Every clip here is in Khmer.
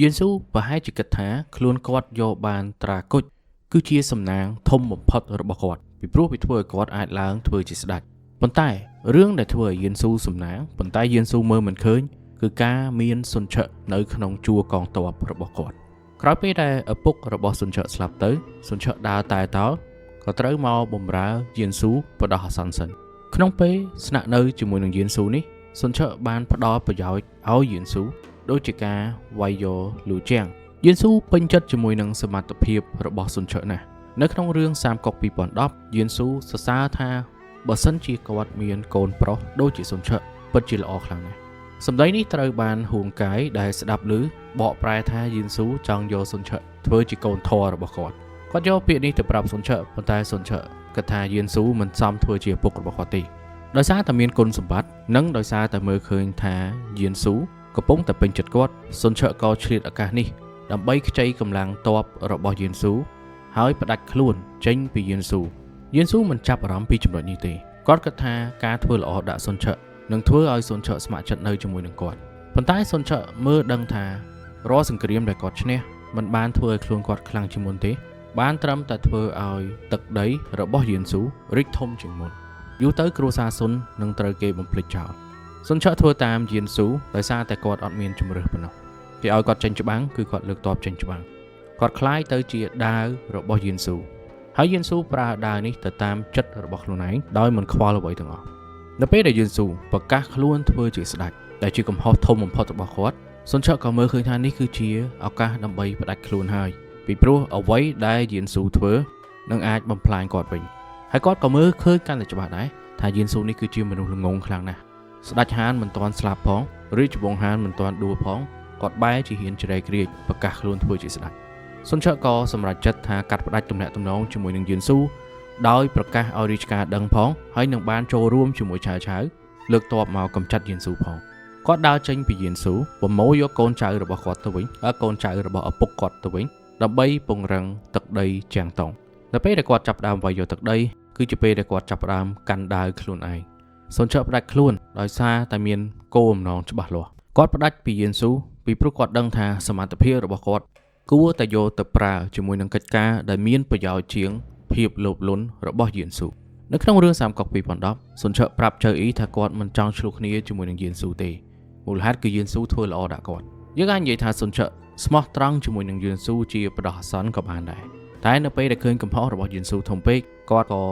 យេស៊ូប្រហែលជាគិតថាខ្លួនគាត់យកបានត្រាគុជគឺជាសំណាងធំបំផុតរបស់គាត់ពីព្រោះវាធ្វើឲ្យគាត់អាចឡើងធ្វើជាស្ដេចប៉ុន្តែរឿងដែលធ្វើឲ្យយេស៊ូសំណាងប៉ុន្តែយេស៊ូមើលមិនឃើញគឺការមានសុនឆៈនៅក្នុងជួរកងទ័ពរបស់គាត់ក្រោយពេលដែលឪពុករបស់សុនឆៈស្លាប់ទៅសុនឆៈដើរតែតោក៏ត្រូវមកបម្រើយេស៊ូបដោះអាសន្នសិនក្នុងពេលស្នាក់នៅជាមួយនឹងយេស៊ូនេះសុនឆៈបានផ្ដល់ប្រយោជន៍ឲ្យយេស៊ូដូចជាការវាយយកលូជាងយេស៊ូពេញចិត្តជាមួយនឹងសមត្ថភាពរបស់សុនឆៈណាស់នៅក្នុងរឿងសាមកុក2010យេស៊ូសរសើរថាបើសិនជាគាត់មានកូនប្រុសដូចជាសុនឆៈពិតជាល្អខ្លាំងណាស់សម្ដីនេះត្រូវបានហួងកាយដែលស្ដាប់ឮបកប្រែថាយេស៊ូចង់យកសុនឆៈធ្វើជាកូនធម៌របស់គាត់យកពាក្យនេះទៅប្រាប់សុនឆៈប៉ុន្តែសុនឆៈគិតថាយេស៊ូមិនសមធ្វើជាឪពុករបស់គាត់ទេដោយសារតែមានគុណសម្បត្តិនិងដោយសារតែមើលឃើញថាយេស៊ូកំពុងតែពេញចិត្តគាត់សុនឆៈក៏ឆ្លៀតឱកាសនេះដើម្បីខ្ចីកម្លាំងទ័ពរបស់យេស៊ូហើយផ្ដាច់ខ្លួនចេញពីយេស៊ូមិនចាប់អារម្មណ៍ពីចំណុចនេះទេគាត់គិតថាការធ្វើល្អដាក់សុនឆៈនឹងធ្វើឲ្យសុនឆៈស្ម័គ្រចិត្តនៅជាមួយនឹងគាត់ប៉ុន្តែសុនឆៈមើលដឹងថារាល់សង្គ្រាមដែលគាត់ឈ្នះមិនបានធ្វើឲ្យខ្លួនគាត់ខ្លាំងជាងមុនទេបានត្រឹមតែធ្វើឲ្យទឹកដីរបស់យេស៊ូរីកធំជាងមុនយូរទៅគ្រួសារសុននឹងត្រូវគេបំភ្លេចចោលសុនឆៈធ្វើតាមយេស៊ូដោយសារតែគាត់អត់មានជំរឿសប៉ុណ្ណោះគេឲ្យគាត់ចេញច្បាំងគឺគាត់លើកតបចេញច្បាំងគាត់คล้ายទៅជាដាវរបស់យេស៊ូហើយយេស៊ូប្រើដាវនេះទៅតាមចិត្តរបស់ខ្លួនឯងដោយមិនខ្វល់អ្វីទាំងអស់នៅពេលដែលយេស៊ូប្រកាសខ្លួនធ្វើជាស្ដេចដែលជាកំហុសធំបំផុតរបស់គាត់សុនឆៈក៏មើលឃើញថានេះគឺជាឱកាសដើម្បីផ្ដាច់ខ្លួនហើយពីព្រោះអ្វីដែលយេស៊ូធ្វើនឹងអាចបំផ្លាញគាត់វិញហើយគាត់ក៏មើលឃើញកាន់តែច្បាស់ដែរថាយេស៊ូនេះគឺជាមនុស្សល្ងងខ្លាំងណាស់ស្ដេចហានមិនទាន់ស្លាប់ផងរាជវង្សហានមិនទាន់ដួលផងគាត់បែរជាហ៊ានជ្រែករាជប្រកាសខ្លួនធ្វើជាស្ដេចសុនឆៈក៏សម្រេចចិត្តថាកាត់ផ្ដាច់ទំនាក់ទំនងជាមួយនឹងយេស៊ូដោយប្រកាសឲ្យរាជការដឹងផងហើយនឹងបានចូលរួមជាមួយឆាវលើកទ័ពមកកម្ចាត់យេស៊ូផងគាត់ដើរចេញពីយេស៊ូប្រមូលយកកូនចៅរបស់គាត់ទៅវិញកូនចៅរបស់ឪពុកគាត់ទៅវិញដើម្បីពង្រឹងទឹកដីជាងតុងនៅពេលដែលគាត់ចាប់ផ្ដើមវាយយកទឹកដីគឺជាពេលដែលគាត់ចាប់ផ្ដើមកាន់ដាវខ្លួនឯងសុនឆៈផ្ដាច់ខ្លួនដោយសារតែមានគោលបំណងច្បាស់លាស់គាត់ផ្ដាច់ពីយេស៊ូពីព្រោះគាត់ដឹងថាសមត្ថភាពរបស់គាត់គួរតែយកទៅប្រើជាមួយនឹងកិច្ចការដែលមានប្រយោជន៍ជាងភាពលោភលន់របស់យេស៊ូនៅក្នុងរឿងសាមកុក2010សុនឆៈប្រាប់ចៅអ៊ីថាគាត់មិនចង់ឆ្លោះគ្នាជាមួយនឹងយេស៊ូទេមូលហេតុគឺយេស៊ូធ្វើល្អដាក់គាត់យើងអាចនិយាយថាសុនឆៈស្មោះត្រង់ជាមួយនឹងយេស៊ូជាបដោះអាសន្នក៏បានដែរតែនៅពេលដែលឃើញកំហុសរបស់យេស៊ូធំពេកគាត់ក៏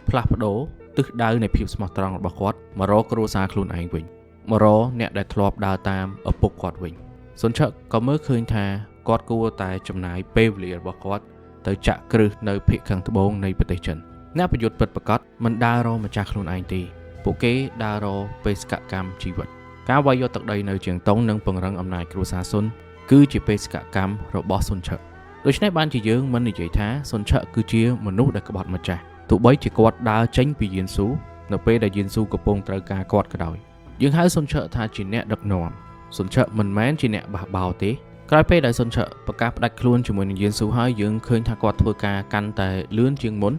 ផ្លាស់ប្ដូរទិសដៅនៃភាពស្មោះត្រង់របស់គាត់មករកគ្រួសារខ្លួនឯងវិញមករកអ្នកដែលធ្លាប់ដើរតាមឪពុកគាត់វិញសុនឆៈក៏មើលឃើញថាគាត់គួរតែចំណាយពេលវេលារបស់គាត់ទៅចាក់គ្រឹះនៅភាគខាងត្បូងនៃប្រទេសចិនអ្នកប្រយុទ្ធពិតប្រាកដមិនដើររកម្ចាស់ខ្លួនឯងទេពួកគេដើររបេសកកម្មជីវិតការវាយយកទឹកដីនៅជាងតុងនិងពង្រឹងអំណាចគ្រួសារសុនគឺជាបេសកកម្មរបស់សុនឆៈដូច្នេះបានជាយើងមិននិយាយថាសុនឆៈគឺជាមនុស្សដែលក្បត់ម្ចាស់ទោះបីជាគាត់ដើរចេញពីយេស៊ូនៅពេលដែលយេស៊ូកំពុងត្រូវការគាត់ក៏ដោយយើងហៅសុនឆៈថាជាអ្នកដឹកនាំសុនឆៈមិនមែនជាអ្នកបះបោរទេក្រោយពេលដែលសុនឆៈប្រកាសផ្ដាច់ខ្លួនជាមួយនឹងយេស៊ូហើយយើងឃើញថាគាត់ធ្វើការកាន់តែលឿនជាងមុន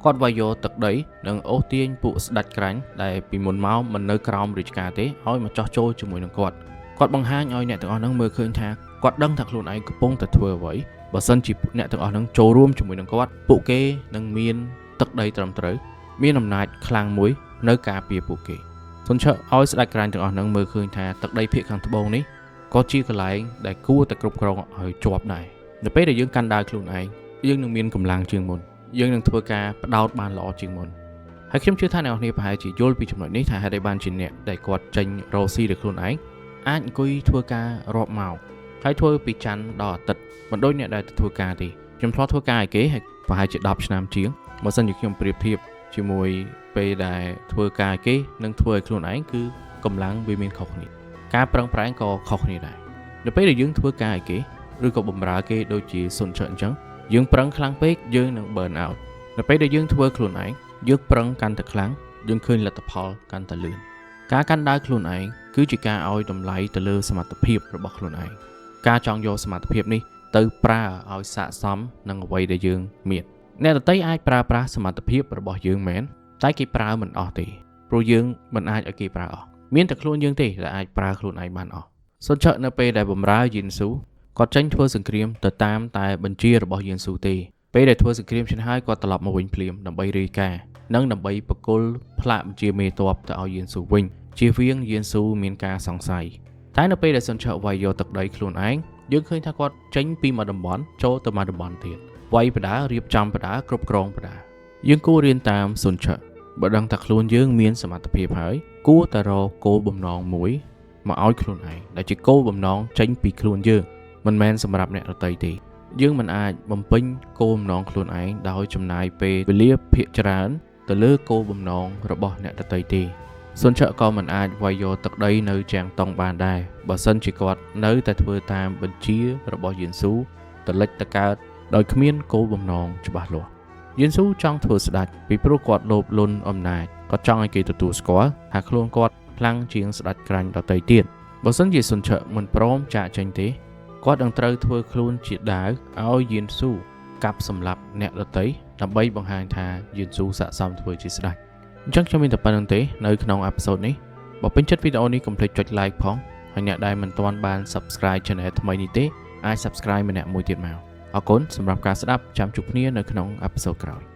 គាត់វាយយកទឹកដីនិងអូសទាញពួកស្ដេចក្រាញ់ដែលពីមុនមកមិននៅក្រោមរាជការទេឲ្យមកចោះចូលជាមួយនឹងគាត់បង្ហាញឲ្យអ្នកទាំងអស់ហ្នឹងមើលឃើញថាគាត់ដឹងថាខ្លួនឯងកំពុងតែធ្វើអ្វីបើសិនជាអ្នកទាំងអស់ហ្នឹងចូលរួមជាមួយនឹងគាត់ពួកគេនឹងមានទឹកដីត្រឹមត្រូវមានអំណាចខ្លាំងមួយនៅការពារពួកគេសុនឆៈឲ្យស្ដេចក្រាញ់ទាំងអស់ហ្នឹងមើលឃើញថាទឹកដីភាគខាងត្បូងនេះក៏ជាកន្លែងដែលគួរតែគ្រប់គ្រងឲ្យជាប់ដែរនៅពេលដែលយើងកាន់ដាវខ្លួនឯងយើងនឹងមានកម្លាំងជាងមុនយើងនឹងធ្វើការផ្ដោតបានល្អជាងមុនហើយខ្ញុំជឿថាអ្នកនរគ្នាប្រហែលជាយល់ពីចំណុចនេះថាហេតុអីបានជាអ្នកដែលគាត់ចេញរកស៊ីដោយខ្លួនឯងអាចអង្គុយធ្វើការរាប់ម៉ោងហើយធ្វើពីច័ន្ទដល់អាទិត្យមិនដូចអ្នកដែលធ្វើការទេខ្ញុំធ្លាប់ធ្វើការឲ្យគេហើយប្រហែលជា10ឆ្នាំជាងបើសិនជាខ្ញុំប្រៀបធៀបជាមួយពេលដែលធ្វើការឲ្យគេនិងធ្វើឲ្យខ្លួនឯងគឺកម្លាំងវាមានខុសគ្នាការប្រឹងប្រែងក៏ខុសគ្នាដែរនៅពេលដែលយើងធ្វើការឲ្យគេឬក៏បម្រើគេដូចជាសុនឆៈអញ្ចឹងយើងប្រឹងខ្លាំងពេកយើងនឹង burn out នៅពេលដែលយើងធ្វើខ្លួនឯងយើងប្រឹងកាន់តែខ្លាំងយើងឃើញលទ្ធផលកាន់តែលឿនការកាន់ដាវខ្លួនឯងគឺជាការឲ្យតម្លៃទៅលើសមត្ថភាពរបស់ខ្លួនឯងការចង់យកសមត្ថភាពនេះទៅប្រើឲ្យស័ក្តិសមនឹងអ្វីដែលយើងមានអ្នកដទៃអាចប្រើប្រាស់សមត្ថភាពរបស់យើងមែនតែគេប្រើមិនអស់ទេព្រោះយើងមិនអាចឲ្យគេប្រើអស់មានតែខ្លួនយើងទេដែលអាចប្រើខ្លួនឯងបានអស់សុនឆៈនៅពេលដែលបម្រើយេស៊ូ គាត់ចេញធ្វើសង្គ្រាមទៅតាមតែបញ្ជារបស់យេស៊ូទេពេលដែលធ្វើសង្គ្រាមឆ្នះហើយគាត់ត្រឡប់មកវិញភ្លាមដើម្បីរាយការណ៍និងដើម្បីបកគលផ្លាកបញ្ជាមេទ័ពទៅឲ្យយេស៊ូវិញជៀសវាងយេស៊ូមានការសង្ស័យតែនៅពេលដែលសុនឆាវាយយកទឹកដីខ្លួនឯងយើងឃើញថាគាត់ចេញពីមួយតំបន់ចូលទៅមួយតំបន់ទៀតវាយបដារៀបចំបដាគ្រប់គ្រងបដាយើងគួររៀនតាមសុនឆាបើដឹងថាខ្លួនយើងមានសមត្ថភាពហើយគួរតែរកគោលបំណងមួយមកឲ្យខ្លួនឯងដែលជាគោលបំណងចេញពីខ្លួនយើងមិនមែនសម្រាប់អ្នកដទៃទេយើងមិនអាចបំពេញគោលបំណងខ្លួនឯងដោយចំណាយពេលវេលាភាគច្រើនទៅលើគោលបំណងរបស់អ្នកដទៃទេសុនឆាក៏មិនអាចវាយយកទឹកដីនៅជាងតុងបានដែរបើសិនជាគាត់នៅតែធ្វើតាមបញ្ជារបស់យេស៊ូទៅលិចទៅកើតដោយគ្មានគោលបំណងច្បាស់លាស់យេស៊ូចង់ធ្វើស្ដេចពីព្រោះគាត់លោភលន់អំណាចគាត់ចង់ឲ្យគេទទួលស្គាល់ថាខ្លួនគាត់ខ្លាំងជាងស្ដេចក្រាញ់ដទៃទៀតបើសិនជាសុនឆាមិនព្រមចាកចេញទេគាត់នឹងត្រូវធ្វើខ្លួនជាដាវឲ្យយេស៊ូកាប់សម្លាប់អ្នកដទៃដើម្បីបង្ហាញថាយេស៊ូស័ក្តិសមធ្វើជាស្ដេចអញ្ចឹងខ្ញុំមានតែប៉ុណ្្នឹងទេនៅក្នុងអេពីសូតនេះបើពេញចិត្តវីដេអូនេះកុំភ្លេចចុច like ផងហើយអ្នកដែលមិនទាន់បាន Subscribe Channel ថ្មីនេះទេអាច Subscribe ម្នាក់មួយទៀតមកអរគុណសម្រាប់ការស្ដាប់ចាំជួបគ្នានៅក្នុងអេពីសូតក្រោយ